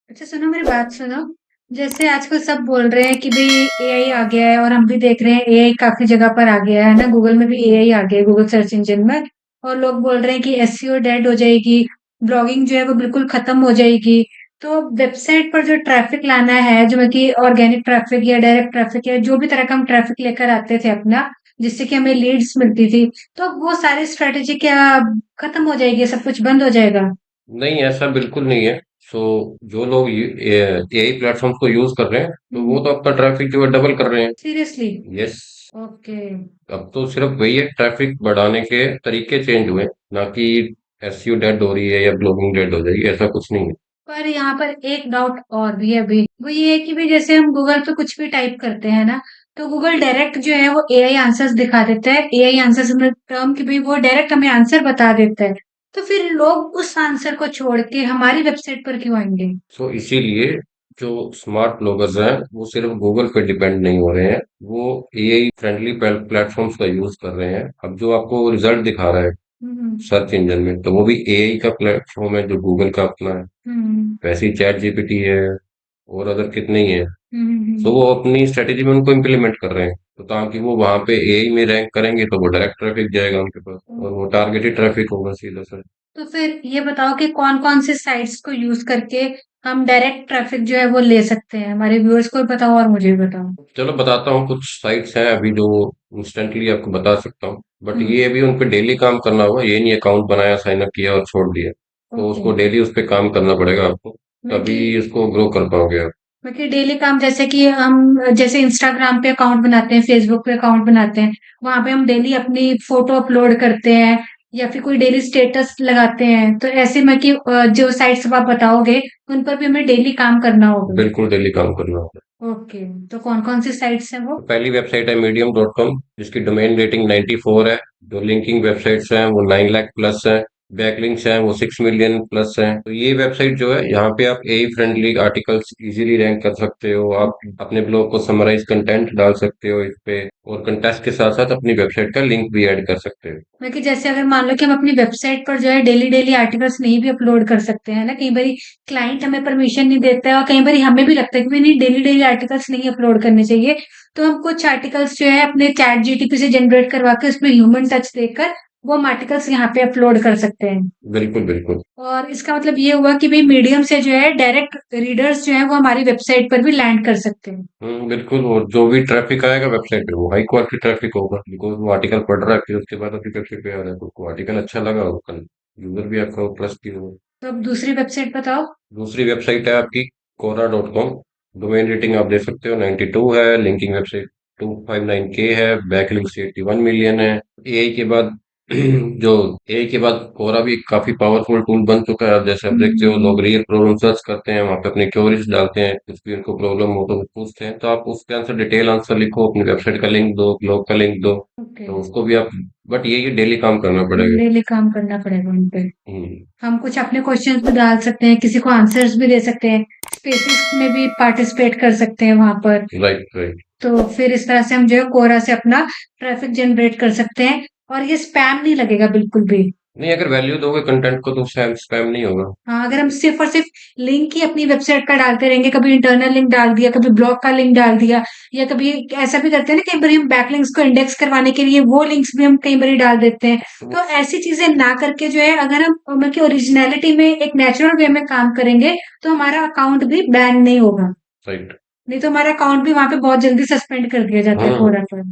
अच्छा सुनो, मेरी बात सुनो। जैसे आजकल सब बोल रहे हैं कि भाई एआई आ गया है, और हम भी देख रहे हैं एआई काफी जगह पर आ गया है ना। गूगल में भी एआई आ गया है, गूगल सर्च इंजन में। और लोग बोल रहे हैं कि एसईओ डेड हो जाएगी, ब्लॉगिंग जो है वो बिल्कुल खत्म हो जाएगी। तो वेबसाइट पर जो ट्रैफिक लाना है, जो मतलब कि ऑर्गेनिक ट्रैफिक या डायरेक्ट ट्रैफिक या जो भी तरह का हम ट्रैफिक लेकर आते थे अपना, जिससे कि हमें लीड्स मिलती थी, तो वो सारी स्ट्रेटेजी क्या खत्म हो जाएगी? सब कुछ बंद हो जाएगा? नहीं, ऐसा बिल्कुल नहीं है। सो जो लोग एआई प्लेटफॉर्म्स को यूज कर रहे हैं तो वो तो अपना ट्रैफिक जो है डबल कर रहे हैं। सीरियसली? यस। ओके। अब तो सिर्फ वही है, ट्रैफिक बढ़ाने के तरीके चेंज हुए, ना कि एसईओ डेड हो रही है या ब्लॉगिंग डेड हो जाएगी, ऐसा कुछ नहीं है। पर यहाँ पर एक डाउट और भी है अभी, वो ये है कि भी जैसे हम गूगल पे कुछ भी टाइप करते हैं ना, तो गूगल डायरेक्ट जो है वो एआई आंसर्स दिखा देता है। एआई आंसर्स में टर्म की भी वो डायरेक्ट हमें आंसर बता देता है। तो फिर लोग उस आंसर को छोड़ के हमारी वेबसाइट पर क्यों आएंगे? सो इसीलिए जो स्मार्ट ब्लॉगर्स हैं वो सिर्फ गूगल पे डिपेंड नहीं हो रहे हैं, वो एआई फ्रेंडली प्लेटफॉर्म्स का यूज कर रहे हैं। अब जो आपको रिजल्ट दिखा रहा है हम्म। सर्च इंजन में, तो वो भी एआई का प्लेटफॉर्म है जो गूगल का अपना है। हम्म। वैसे ही चैट जीपीटी है और अदर कितने ही है। तो हम्म। वो अपनी स्ट्रेटेजी में उनको इम्प्लीमेंट कर रहे हैं, तो ताकि वो वहां पे एआई में रैंक करेंगे तो वो डायरेक्ट ट्रैफिक जाएगा उनके पास, और वो टारगेटेड ट्रैफिक होगा सीधा सा। तो फिर ये बताओ कि कौन कौन से साइट्स को यूज करके हम डायरेक्ट ट्रैफिक जो है वो ले सकते हैं? हमारे व्यूअर्स को भी बताओ और मुझे भी बताओ। चलो बताता हूँ, कुछ साइट्स हैं अभी जो इंस्टेंटली आपको बता सकता हूँ, बट हम्म। ये अभी उन पे डेली काम करना होगा। ये नहीं अकाउंट बनाया, साइन अप किया और छोड़ दिया। तो ओके। उसको डेली उस पे काम करना पड़ेगा आपको, मैं कि तभी इसको ग्रो कर पाओगे आप। बाकी डेली काम जैसे कि हम जैसे इंस्टाग्राम पे अकाउंट बनाते हैं, फेसबुक पे अकाउंट बनाते हैं, वहां पे हम डेली अपनी फोटो अपलोड करते हैं या फिर कोई डेली स्टेटस लगाते हैं। तो ऐसे में कि जो साइट्स आप बताओगे उन पर भी हमें डेली काम करना होगा? बिल्कुल डेली काम करना होगा। ओके। तो कौन कौन सी साइट्स हैं वो? तो पहली वेबसाइट है मीडियम.com, जिसकी डोमेन रेटिंग 94 है। जो लिंकिंग वेबसाइट्स हैं वो 9 लाख प्लस है। बैकलिंक्स हैं वो 6 मिलियन प्लस हैं। तो ये वेबसाइट जो है, यहाँ पे आप AI friendly articles easily rank कर सकते हो। आप ओके। अपने ब्लॉग को समराइज कंटेंट डाल सकते हो इस पे, और कंटेस्ट के साथ साथ अपनी वेबसाइट का लिंक भी ऐड कर सकते हो। मैं कि जैसे अगर मान लो कि हम अपनी वेबसाइट पर जो है डेली डेली आर्टिकल्स नहीं भी अपलोड कर सकते हैं ना, कई बार क्लाइंट हमें परमिशन नहीं देता है, और कई बार हमें भी लगता है कि भी नहीं, डेली डेली आर्टिकल्स नहीं अपलोड करने चाहिए। तो हम कुछ आर्टिकल्स जो है अपने चैट जीटीपी से जनरेट करवा के उसमें ह्यूमन टच देकर वो हम आर्टिकल्स यहाँ पे अपलोड कर सकते हैं। बिल्कुल बिल्कुल। और इसका मतलब ये हुआ कि भाई मीडियम से जो है डायरेक्ट रीडर्स जो है वो हमारी वेबसाइट पर भी लैंड कर सकते हैं। बिल्कुल, और जो भी ट्रैफिक आएगा वेबसाइट पे वो हाई क्वालिटी ट्रैफिक होगा, बिकॉज वो आर्टिकल पढ़ रहा है, फिर उसके बाद आपकी वेबसाइट पे आ रहा है, तो उसको आर्टिकल अच्छा लगा, वो कल यूजर भी आपका ट्रस्ट की होगा। तो अब दूसरी वेबसाइट बताओ। दूसरी वेबसाइट है आपकी कोरा.com। डोमेन रेटिंग आप देख सकते हो 92 है। लिंकिंग वेबसाइट 259K है। बैकलिंक्स 81 मिलियन है। एआई के बाद जो एआई के बाद कोरा भी काफी पावरफुल टूल बन चुका है। अब जैसे आप देखते हो, लोग रियल प्रॉब्लम सर्च करते हैं, वहां पे अपने क्वेरीज डालते हैं, कुछ भी उनको प्रॉब्लम हो तो वो पूछते हैं, तो आप उसके आंसर डिटेल आंसर लिखो, अपनी वेबसाइट का लिंक दो, ब्लॉग का लिंक दो, ओके। तो उसको भी आप। बट ये डेली काम करना पड़ेगा। डेली काम करना पड़ेगा उन पे। हम्म। हम कुछ अपने क्वेश्चंस भी डाल सकते हैं, किसी को आंसर्स भी दे सकते हैं, स्पेसेस में भी पार्टिसिपेट कर सकते हैं वहां पर। Right right. तो फिर इस तरह से हम जो है कोरा से अपना ट्रैफिक जनरेट कर सकते हैं, और ये स्पैम नहीं लगेगा बिल्कुल भी। नहीं, अगर वैल्यू दोगे कंटेंट को तो स्पैम स्पैम नहीं होगा। हाँ, अगर हम सिर्फ और सिर्फ लिंक ही अपनी वेबसाइट का डालते रहेंगे, कभी इंटरनल लिंक डाल दिया, कभी ब्लॉग का लिंक डाल दिया, या कभी ऐसा भी करते हैं ना, कई बार हम बैकलिंक्स को इंडेक्स करवाने के लिए वो लिंक्स भी हम कई बार डाल देते हैं। तो ऐसी चीजें ना करके जो है, अगर हम मतलब कि ओरिजिनलिटी में एक नेचुरल वे में काम करेंगे, तो हमारा अकाउंट भी बैन नहीं होगा। राइट। नहीं तो हमारा अकाउंट भी वहां पे बहुत जल्दी सस्पेंड कर दिया जाता है हाँ, कोरा पर।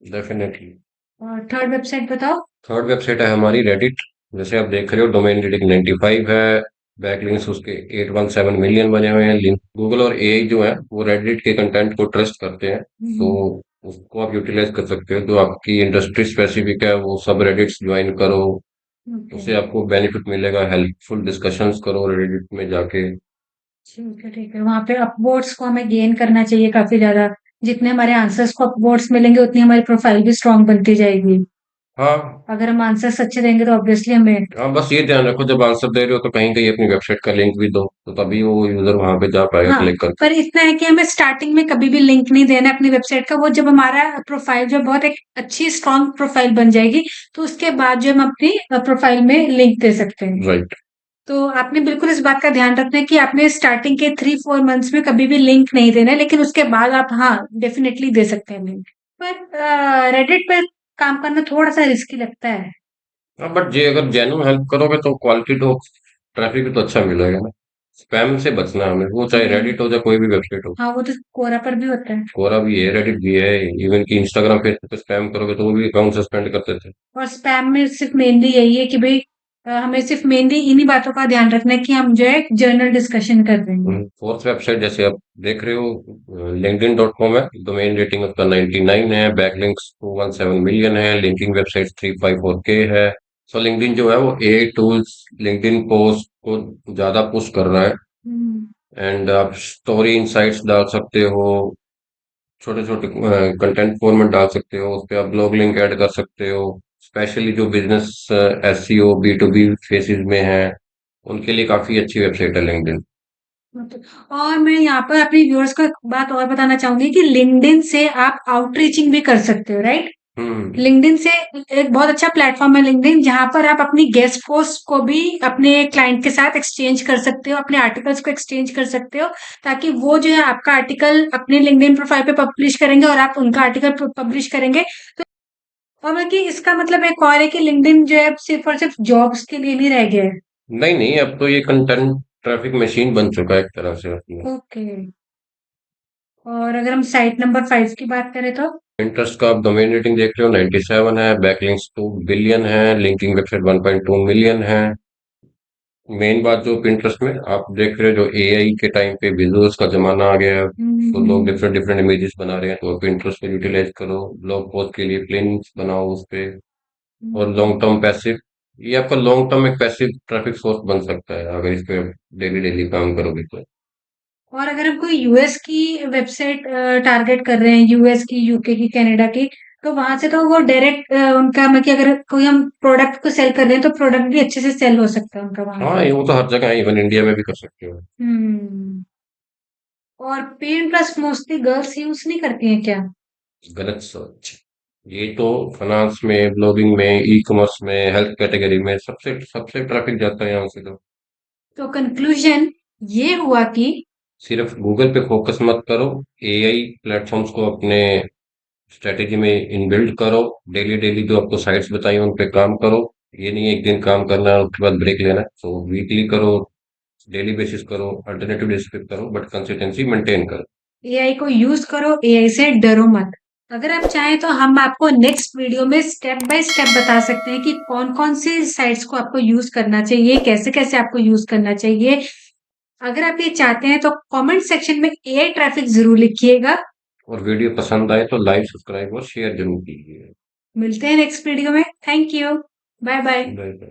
डेफिनेटली। और थर्ड वेबसाइट बताओ। थर्ड वेबसाइट है हमारी रेडिट। जैसे आप देख रहे हो, डोमेन रेटिंग 95 है। बैकलिंक्स उसके 817 मिलियन बने हुए हैं। लिंक गूगल और एआई जो है वो रेडिट के कंटेंट को ट्रस्ट करते हैं। तो हम्म। उसको आप यूटिलाइज कर सकते हो, जो आपकी इंडस्ट्री स्पेसिफिक है वो सब रेडिट्स ज्वाइन करो। ओके। उससे आपको बेनिफिट मिलेगा, हेल्पफुल डिस्कशंस करो रेडिट में जाके। ठीक है, ठीक है। वहां पे अपवोट्स को हमें गेन करना चाहिए काफी ज्यादा। जितने हमारे आंसर्स को अपवोट्स मिलेंगे, उतनी हमारी प्रोफाइल भी स्ट्रांग बनती जाएगी। हाँ। अगर हम आंसर्स अच्छे देंगे तो ऑब्वियसली हमें। हाँ, बस ये ध्यान रखो, जब आंसर दे रहे हो तो कहीं कहीं अपनी वेबसाइट का लिंक भी दो, तो तभी वो यूजर वहां पे जा पाएगा हाँ, क्लिक करके। पर इतना है कि हमें स्टार्टिंग में कभी भी लिंक नहीं देना है अपनी वेबसाइट का। वो जब हमारा प्रोफाइल जो बहुत एक अच्छी स्ट्रांग प्रोफाइल बन जाएगी, तो उसके बाद जो हम अपनी प्रोफाइल में लिंक दे सकते हैं। राइट। तो आपने बिल्कुल इस बात का ध्यान रखना है कि आपने स्टार्टिंग के 3-4 मंथ्स में कभी भी लिंक नहीं देना है, लेकिन उसके बाद आप हाँ, डेफ़िनेटली दे सकते हैं लिंक। पर रेडिट पे काम करना थोड़ा-सा रिस्की लगता है। हाँ, बट जे अगर जेन्युइन हेल्प करोगे तो क्वालिटी तो ट्रैफिक भी तो अच्छा मिलेगा ना। स्पैम से बचना है हमें, वो चाहे हुँ। रेडिट हो चाहे कोई भी वेबसाइट हो। हाँ, वो तो कोरा पर भी होता है। कोरा भी है, रेडिट भी है, इवन कि इंस्टाग्राम फेसबुक पे स्पैम करोगे तो वो भी अकाउंट सस्पेंड कर देते हैं। और स्पैम में सिर्फ़ मेनली यही है कि भई हमें सिर्फ़ मेनली इन्हीं बातों का ध्यान रखना है कि हम जो है जर्नल डिस्कशन कर रहे हैं। फोर्थ वेबसाइट जैसे आप देख रहे हो लिंक्डइन डॉट कॉम है, डोमेन रेटिंग उसका 99 है, बैकलिंक्स 217 मिलियन है, लिंकिंग वेबसाइट 354K है। सो लिंक्डइन जो है वो ए टूल्स लिंक्डइन पोस्ट को ज्यादा पुश कर रहा है। हुँ। एंड आप स्टोरी इंसाइट्स डाल सकते हो, छोटे छोटे कंटेंट फॉर्मेट डाल सकते हो, उस पे आप ब्लॉग लिंक ऐड कर सकते हो। स्पेशली जो बिजनेस एसईओ बी2बी फेसिस में है उनके लिए काफी अच्छी वेबसाइट है लिंक्डइन। मतलब और मैं यहाँ पर अपने व्यूअर्स को एक बात और बताना चाहूंगी कि लिंक्डइन से आप आउटरीचिंग भी कर सकते हो, राइट? हम्म। लिंक्डइन से एक बहुत अच्छा प्लेटफॉर्म है लिंक्डइन, जहां पर आप अपनी गेस्ट पोस्ट को भी अपने क्लाइंट के साथ एक्सचेंज कर सकते हो, अपने आर्टिकल्स को एक्सचेंज कर सकते हो, ताकि वो जो है आपका आर्टिकल अपने लिंक्डइन प्रोफाइल पे पब्लिश करेंगे और आप उनका आर्टिकल पब्लिश करेंगे। तो और बल्कि इसका मतलब एक और है कि लिंक्डइन जो है सिर्फ और सिर्फ जॉब्स के लिए नहीं रह गया है। नहीं नहीं, अब तो ये कंटेंट ट्रैफिक मशीन बन चुका है एक तरह से अपने। ओके। और अगर हम साइट नंबर 5 की बात करें तो इंटरेस्ट का आप डोमेन रेटिंग देख रहे हो 97 है, बैकलिंक्स 2 बिलियन है, लिंकिंग वेबसाइट 1.2 मिलियन है। मेन बात जो पिंटरेस्ट में आप देख रहे हो, जो एआई के टाइम पे विजुअल्स का जमाना आ गया है, तो लोग हम्म, डिफरेंट डिफरेंट इमेजेस बना रहे हैं, तो आप पिंटरेस्ट को यूटिलाइज करो, ब्लॉग पोस्ट के लिए प्लेन्स बनाओ उस पे। और लॉन्ग हम्म। टर्म पैसिव, ये आपका लॉन्ग टर्म एक पैसिव ट्रैफिक सोर्स बन सकता है अगर इस पे डेली डेली काम करोगे तो। और अगर हम कोई यूएस की वेबसाइट टारगेट कर रहे हैं, यूएस की, यूके की, कनाडा की, तो वहां से तो वो डायरेक्ट उनका मतलब कि अगर कोई हम प्रोडक्ट को सेल कर रहे हैं तो प्रोडक्ट भी अच्छे से सेल हो सकता है उनका वहां हाँ, पे। ये वो तो हर जगह है, इवन इंडिया में भी कर सकते हो। हम्म। और pen plus mostly girls use नहीं करती हैं क्या? गलत सोच। ये तो फाइनेंस में, ब्लॉगिंग में, ई कॉमर्स में, हेल्थ कैटेगरी में सबसे सबसे ट्रैफिक जाता है यहाँ से तो। तो कंक्लूजन ये हुआ कि सिर्फ गूगल पे फोकस मत करो, एआई प्लेटफॉर्म्स को अपने स्ट्रेटेजी में इनबिल्ड करो। डेली डेली जो आपको साइट्स बताई उन पे काम करो। ये नहीं है एक दिन काम करना है उसके बाद ब्रेक लेना है, तो वीकली करो, डेली बेसिस करो, अल्टरनेटिव डेज पे करो, बट कंसिस्टेंसी मेंटेन करो। एआई को यूज करो, एआई से डरो मत। अगर आप चाहें तो हम आपको नेक्स्ट वीडियो में स्टेप बाय स्टेप बता सकते हैं कि कौन कौन सी साइट्स को आपको यूज करना चाहिए, कैसे कैसे आपको यूज करना चाहिए। अगर आप ये चाहते हैं तो कमेंट सेक्शन में एआई ट्रैफिक जरूर लिखिएगा। और वीडियो पसंद आए तो लाइक सब्सक्राइब और शेयर जरूर कीजिए। मिलते हैं नेक्स्ट वीडियो में। Thank you. Bye bye. Bye bye.